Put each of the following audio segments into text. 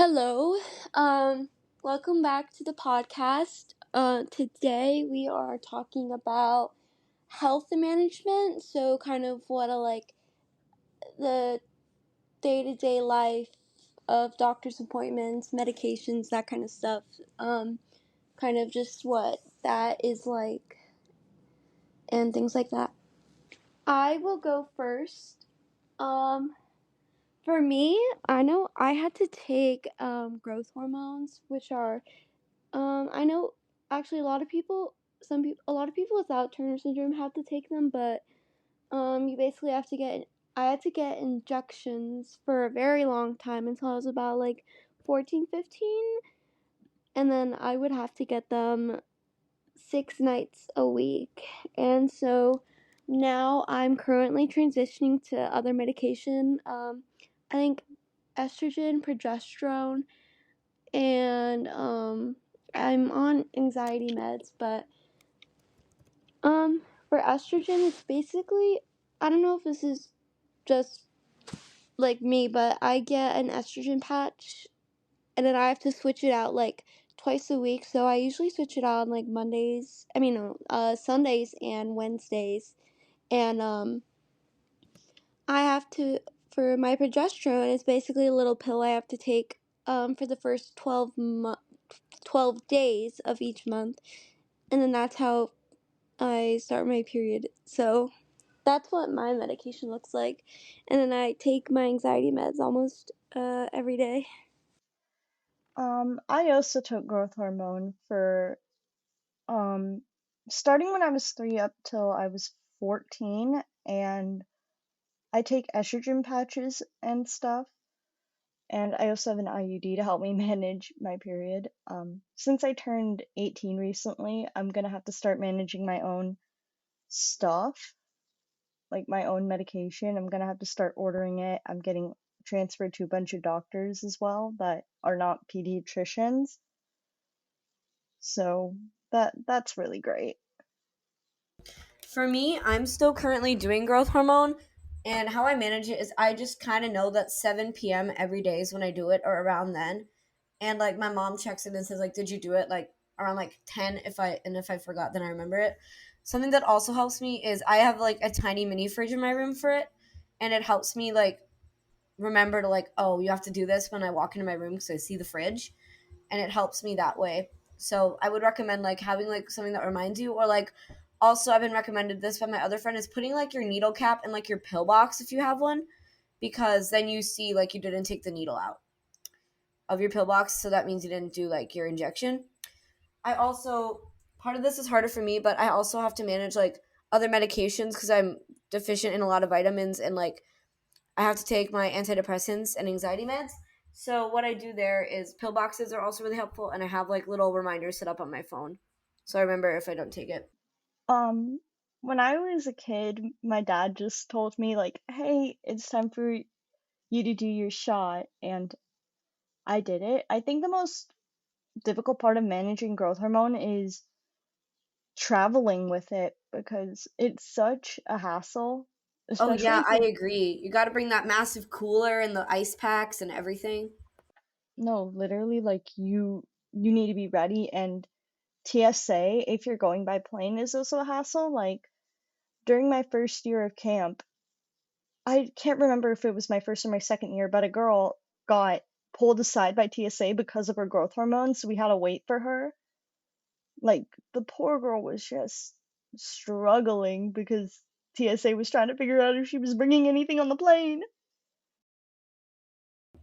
Hello. Welcome back to the podcast. Today we are talking about health and management. So kind of what the day-to-day life of doctor's appointments, medications, that kind of stuff. Kind of just what that is like and things like that. I will go first. For me, I know I had to take growth hormones, which are I know actually a lot of people without Turner syndrome have to take them, but you basically have to I had to get injections for a very long time until I was about like 14, 15, and then I would have to get them 6 nights a week. And so now I'm currently transitioning to other medication. I think estrogen, progesterone, and I'm on anxiety meds, but for estrogen it's basically, I don't know if this is just like me, but I get an estrogen patch and then I have to switch it out like twice a week. So I usually switch it out on like Sundays and Wednesdays. And I have to for my progesterone, it's basically a little pill I have to take for the first 12 days of each month, and then that's how I start my period. So that's what my medication looks like. And then I take my anxiety meds almost every day. I also took growth hormone for um starting when I was 3 up till I was 14, and I take estrogen patches and stuff, and I also have an IUD to help me manage my period. Since I turned 18 recently, I'm gonna have to start managing my own stuff, like my own medication. I'm gonna have to start ordering it. I'm getting transferred to a bunch of doctors as well that are not pediatricians. So that's really great. For me, I'm still currently doing growth hormone, and how I manage it is I just kind of know that 7 p.m. every day is when I do it, or around then. And like my mom checks it and says like, "Did you do it?" Like around like 10. If I forgot, then I remember it. Something that also helps me is I have like a tiny mini fridge in my room for it, and it helps me like remember to like, oh, you have to do this when I walk into my room because I see the fridge, and it helps me that way. So I would recommend like having like something that reminds you, or like also I've been recommended this by my other friend is putting like your needle cap in like your pill box if you have one, because then you see like you didn't take the needle out of your pill box, so that means you didn't do like your injection. I also part of this is harder for me, but I also have to manage like other medications because I'm deficient in a lot of vitamins, and like I have to take my antidepressants and anxiety meds. So what I do there is pill boxes are also really helpful, and I have like little reminders set up on my phone, so I remember if I don't take it. Um, when I was a kid, my dad just told me like, "Hey, it's time for you to do your shot," and I did it. I think the most difficult part of managing growth hormone is traveling with it because it's such a hassle, Oh especially yeah, if I you're agree. You got to bring that massive cooler and the ice packs and everything. no, literally like you need to be ready, and TSA if you're going by plane is also a hassle. Like during my first year of camp, I can't remember if it was my first or my second year, but a girl got pulled aside by TSA because of her growth hormones, so we had to wait for her. Like, the poor girl was just struggling because TSA was trying to figure out if she was bringing anything on the plane.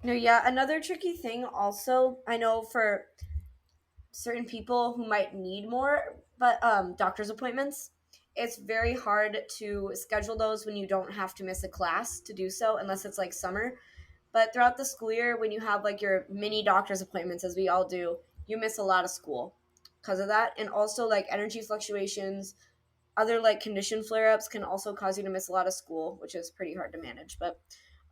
No, yeah, another tricky thing also, I know for certain people who might need more but doctor's appointments, it's very hard to schedule those when you don't have to miss a class to do so unless it's like summer. But throughout the school year, when you have like your mini doctor's appointments, as we all do, you miss a lot of school because of that. And also, like energy fluctuations, other like condition flare ups can also cause you to miss a lot of school, which is pretty hard to manage. But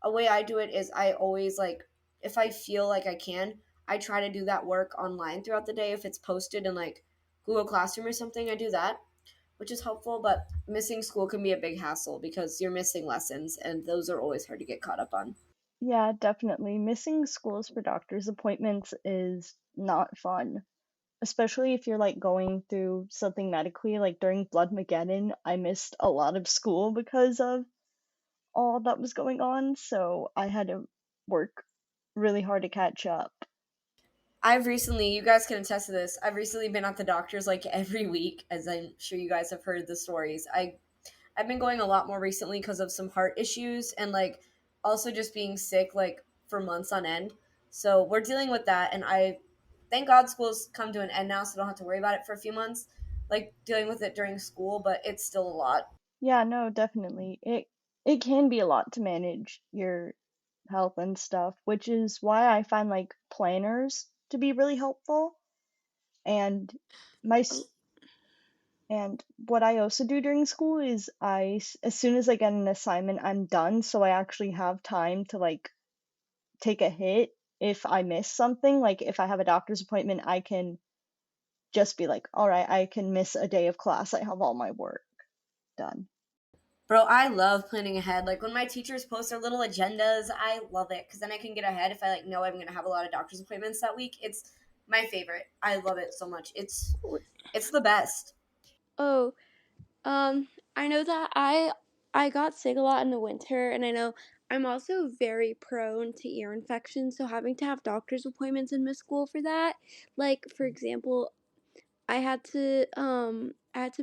a way I do it is I always like, if I feel like I can, I try to do that work online throughout the day. If it's posted in like Google Classroom or something, I do that, which is helpful. But missing school can be a big hassle because you're missing lessons, and those are always hard to get caught up on. Yeah, definitely. Missing schools for doctor's appointments is not fun, especially if you're like going through something medically. Like during Bloodmageddon, I missed a lot of school because of all that was going on, so I had to work really hard to catch up. I've recently, you guys can attest to this. I've recently been at the doctor's like every week, as I'm sure you guys have heard the stories. I've been going a lot more recently because of some heart issues and like also just being sick like for months on end. So we're dealing with that, and I thank God school's come to an end now, so I don't have to worry about it for a few months, like dealing with it during school. But it's still a lot. Yeah, no, definitely. It can be a lot to manage your health and stuff, which is why I find like planners to be really helpful. And my Oh, and what I also do during school is as soon as I get an assignment, I'm done, so I actually have time to like take a hit if I miss something. Like if I have a doctor's appointment, I can just be like, all right, I can miss a day of class. I have all my work done. Bro, I love planning ahead. Like when my teachers post their little agendas, I love it because then I can get ahead if I like know I'm gonna have a lot of doctor's appointments that week. It's my favorite. I love it so much. It's the best. oh, I know that I got sick a lot in the winter, and I know I'm also very prone to ear infections, so having to have doctor's appointments and miss school for that. Like for example, I had to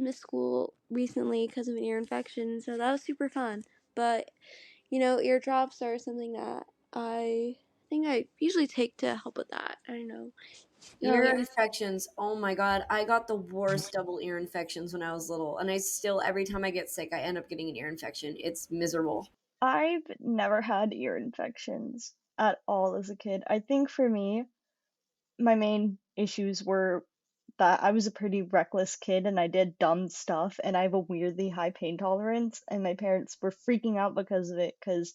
miss school recently because of an ear infection, so that was super fun. But eardrops are something that I think I usually take to help with that. I don't know. Ear infections. Oh my god, I got the worst double ear infections when I was little, and I still every time I get sick, I end up getting an ear infection. It's miserable. I've never had ear infections at all as a kid. I think for me, my main issues were that I was a pretty reckless kid and I did dumb stuff, and I have a weirdly high pain tolerance, and my parents were freaking out because of it because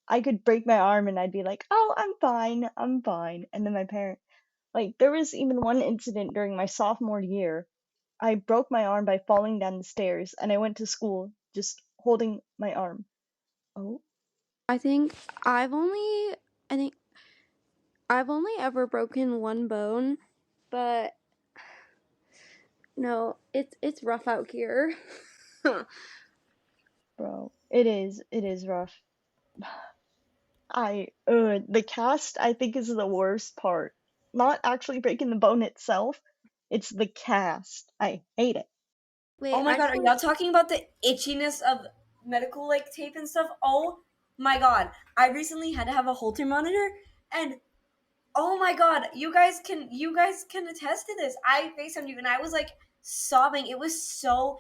I could break my arm and I'd be like, "Oh, I'm fine. I'm fine." And then my parent like there was even one incident during my sophomore year. I broke my arm by falling down the stairs and I went to school just holding my arm. Oh, I think I think I've only ever broken one bone, but no, it's rough out here. bro. It is rough. The cast I think is the worst part. Not actually breaking the bone itself, it's the cast. I hate it. Wait, Oh my I god, just are want y'all talking about the itchiness of medical like tape and stuff? Oh my god. I recently had to have a Holter monitor, and oh my god, you guys can attest to this. I FaceTimed you and I was like sobbing. It was so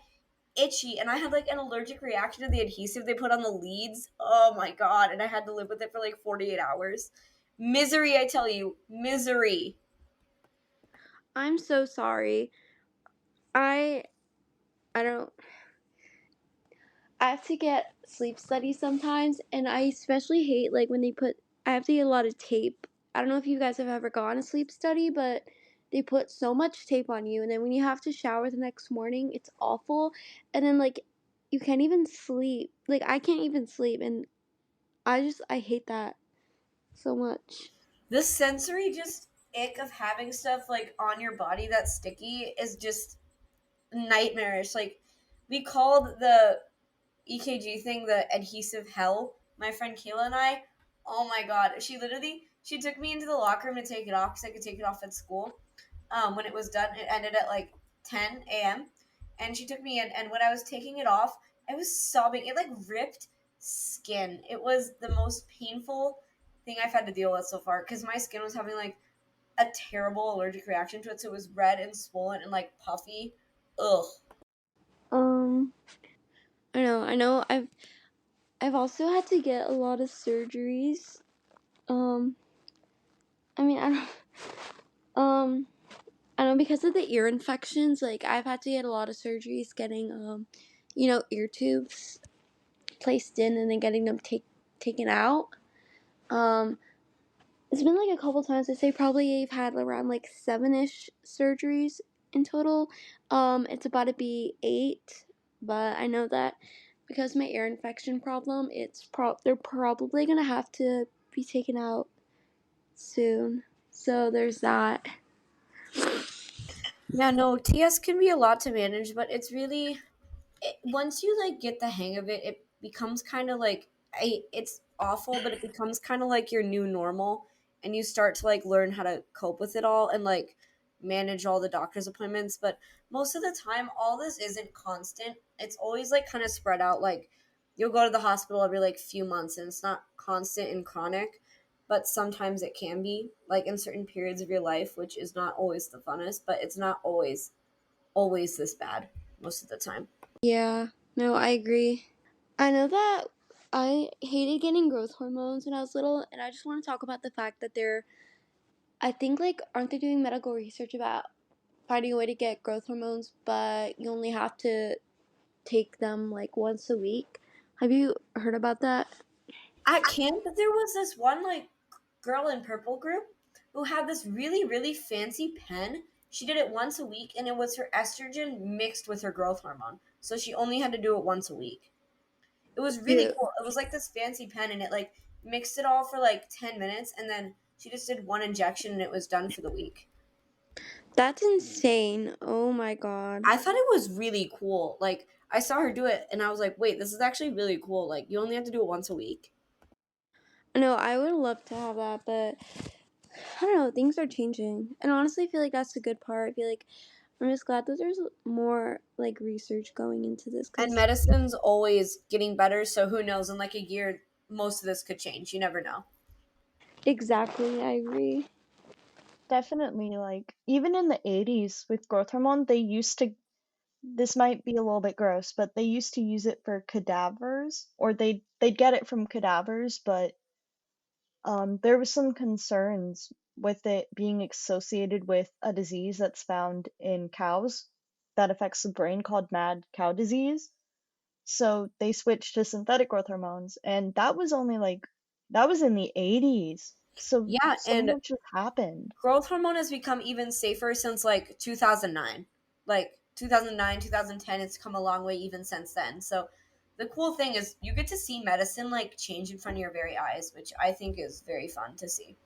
itchy, and I had like an allergic reaction to the adhesive they put on the leads. Oh my god, and I had to live with it for like 48 hours. Misery, I tell you, misery. I'm so sorry. I I don't I have to get sleep studies sometimes, and I especially hate like when they put. I have to get a lot of tape. I don't know if you guys have ever gone a sleep study, but they put so much tape on you, and then when you have to shower the next morning, it's awful. And then like you can't even sleep. Like I can't even sleep, and I hate that so much. The sensory just ick of having stuff like on your body that's sticky is just nightmarish. Like we called the EKG thing the adhesive hell. My friend Kayla and I. Oh my god, she took me into the locker room to take it off because I could take it off at school. When it was done, it ended at like 10 a.m. And she took me in, and when I was taking it off, I was sobbing. It like ripped skin. It was the most painful thing I've had to deal with so far because my skin was having like a terrible allergic reaction to it. So it was red and swollen and like puffy. Ugh. Um, I know. I've also had to get a lot of surgeries. Um, I mean, I don't. Um, I know because of the ear infections, like I've had to get a lot of surgeries getting ear tubes placed in and then getting them taken out. Um it's been like a couple times. I say probably I've had around like 7-ish surgeries in total. It's about to be 8, but I know that because of my ear infection problem, they're probably gonna have to be taken out soon. So there's that. Yeah, no, TS can be a lot to manage, but it's really once you like get the hang of it, it becomes kind of like it's awful, but it becomes kind of like your new normal, and you start to like learn how to cope with it all and like manage all the doctor's appointments. But most of the time, all this isn't constant. It's always like kind of spread out. Like you'll go to the hospital every like few months, and it's not constant and chronic. But sometimes it can be like in certain periods of your life, which is not always the funnest, but it's not always this bad most of the time. Yeah, no, I agree. I know that I hated getting growth hormones when I was little, and I just want to talk about the fact that I think, like, aren't they doing medical research about finding a way to get growth hormones, but you only have to take them, like, once a week? Have you heard about that? At camp, there was this one like girl in purple group who had this really fancy pen. She did it once a week, and it was her estrogen mixed with her growth hormone. So she only had to do it once a week. It was really Cute. cool. It was like this fancy pen, and it like mixed it all for like 10 minutes, and then she just did one injection, and it was done for the week. That's insane. Oh my god. I thought it was really cool. Like I saw her do it, and I was like, "Wait, this is actually really cool. Like you only have to do it once a week." No, I would love to have that, but I don't know, things are changing. And honestly, I feel like that's the good part. I feel like I'm just glad that there's more like research going into this And cuz medicine's always getting better, so who knows? In like a year, most of this could change. You never know. exactly, I agree. Definitely, like, even in the 80s with growth hormone, they used to, this might be a little bit gross, but they used to use it for cadavers, or they'd get it from cadavers, but there was some concerns with it being associated with a disease that's found in cows that affects the brain called mad cow disease. So they switched to synthetic growth hormones, and that was only like that was in the 80s. So Yeah, so and much has happened. growth hormone has become even safer since like 2009. Like 2009, 2010, it's come a long way even since then. So the cool thing is you get to see medicine like change in front of your very eyes, which I think is very fun to see.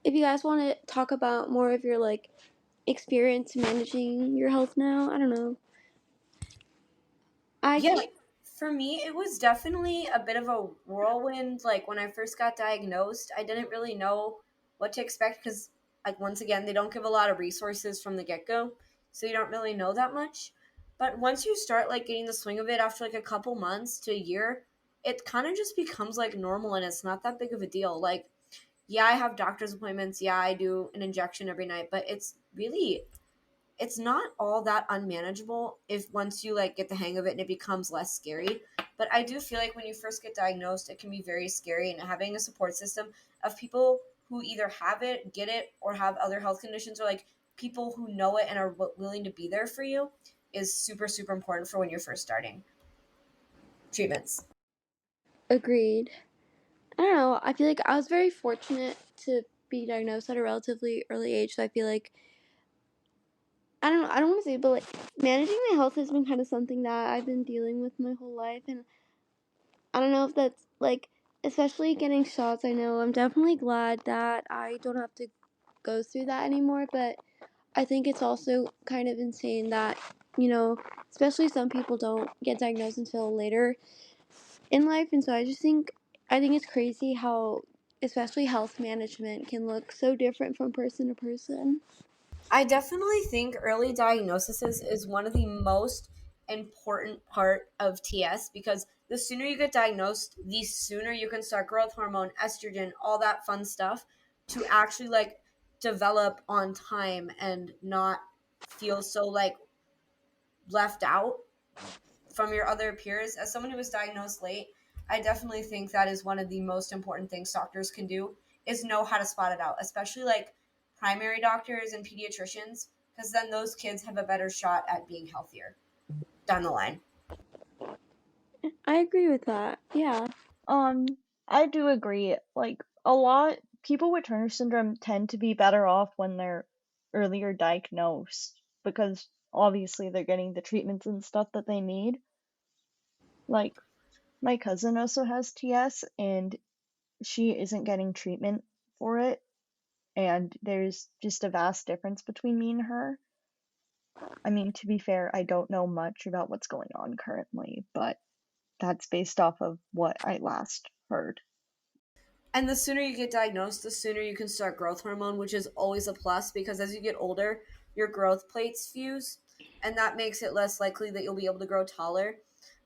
If you guys want to talk about more of your like experience managing your health now, I don't know. I Yeah, can for me, it was definitely a bit of a whirlwind. Like when I first got diagnosed, I didn't really know what to expect because, like, once again, they don't give a lot of resources from the get go, so you don't really know that much. But once you start like getting the swing of it after like a couple months to a year, it kind of just becomes like normal and it's not that big of a deal. Like, yeah, I have doctor's appointments. Yeah, I do an injection every night, but it's not all that unmanageable if once you like get the hang of it and it becomes less scary. But I do feel like when you first get diagnosed it can be very scary, and having a support system of people who either have it, get it, or have other health conditions, or like people who know it and are willing to be there for you is super important for when you're first starting treatments. agreed. I don't know. I feel like I was very fortunate to be diagnosed at a relatively early age, so I feel like I don't know, I don't want to say, but like managing my health has been kind of something that I've been dealing with my whole life, and I don't know if that's like, especially getting shots. I know I'm definitely glad that I don't have to go through that anymore, but I think it's also kind of insane that, you know, especially some people don't get diagnosed until later in life. And so I think it's crazy how, especially health management, can look so different from person to person. I definitely think early diagnosis is one of the most important part of TS because the sooner you get diagnosed, the sooner you can start growth hormone, estrogen, all that fun stuff to actually like develop on time and not feel so like left out from your other peers. As someone who was diagnosed late, I definitely think that is one of the most important things doctors can do is know how to spot it out, especially like primary doctors and pediatricians, because then those kids have a better shot at being healthier down the line. I agree with that. Yeah. Um, I do agree. Like a lot people with Turner syndrome tend to be better off when they're earlier diagnosed because obviously they're getting the treatments and stuff that they need. Like my cousin also has TS, and she isn't getting treatment for it, and there's just a vast difference between me and her. I mean, to be fair, I don't know much about what's going on currently, but that's based off of what I last heard. And the sooner you get diagnosed, the sooner you can start growth hormone, which is always a plus because as you get older, your growth plates fuse, and that makes it less likely that you'll be able to grow taller.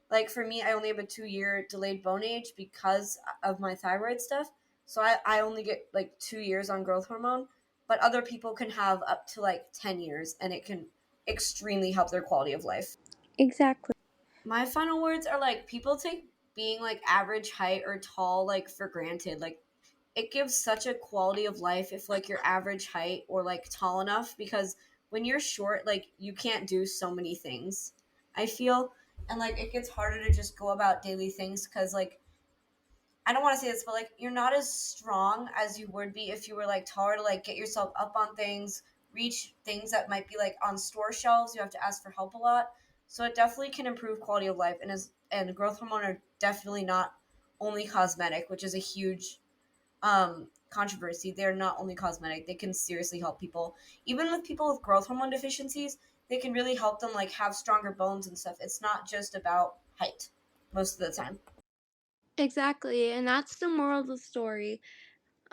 Like for me, I only have a 2 year delayed bone age because of my thyroid stuff. So I only get like 2 years on growth hormone, but other people can have up to like 10 years and it can extremely help their quality of life. Exactly. My final words are like people take being like average height or tall like for granted. Like it gives such a quality of life if like you're average height or like tall enough because when you're short like you can't do so many things, I feel. And like it gets harder to just go about daily things because like I don't want to say this, but like you're not as strong as you would be if you were like taller to like get yourself up on things, reach things that might be like on store shelves. You have to ask for help a lot. So it definitely can improve quality of life and growth hormone are definitely not only cosmetic, which is a huge controversy. They're not only cosmetic, they can seriously help people. Even with people with growth hormone deficiencies, they can really help them like have stronger bones and stuff. It's not just about height most of the time. Exactly, and that's the moral of the story.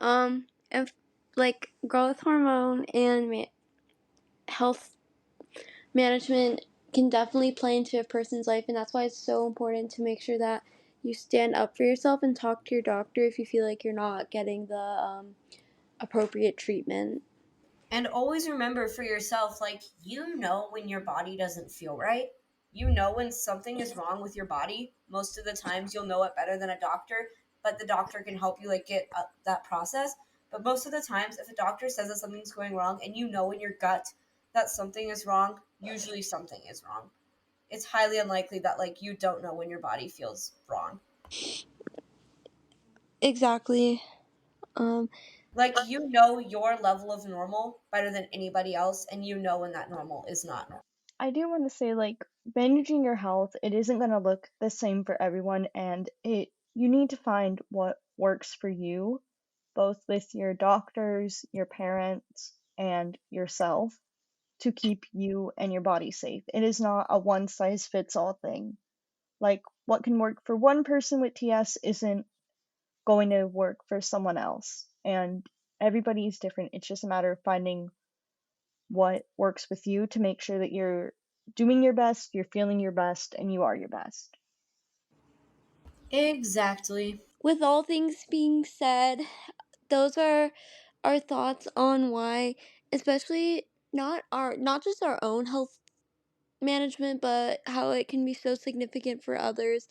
If like growth hormone and health management can definitely play into a person's life, and that's why it's so important to make sure that you stand up for yourself and talk to your doctor if you feel like you're not getting the appropriate treatment. And always remember for yourself, like, you know, when your body doesn't feel right. You know when something is wrong with your body. Most of the times you'll know it better than a doctor, but the doctor can help you, like, get up that process. But most of the times, if a doctor says that something's going wrong and you know in your gut that something is wrong, usually something is wrong. It's highly unlikely that, like, you don't know when your body feels wrong. Exactly. Like, you know your level of normal better than anybody else, and you know when that normal is not normal. I do want to say, like, managing your health, it isn't going to look the same for everyone, and you need to find what works for you, both with your doctors, your parents, and yourself, to keep you and your body safe. It is not a one size fits all thing. Like, what can work for one person with TS isn't going to work for someone else. And everybody's different. It's just a matter of finding what works with you to make sure that you're doing your best, you're feeling your best, and you are your best. Exactly. With all things being said, those are our thoughts on why, especially not just our own health management, but how it can be so significant for others,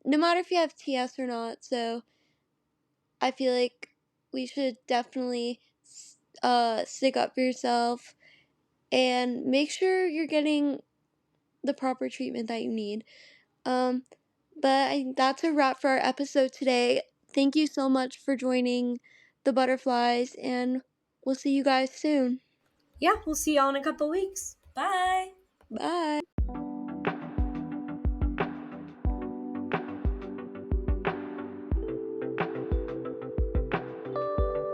no matter if you have TS or not. So I feel like we should definitely stick up for yourself and make sure you're getting the proper treatment that you need. Um, but that's a wrap for our episode today. Thank you so much for joining the Butterflies, and we'll see you guys soon. Yeah, we'll see y'all in a couple weeks. Bye. Bye.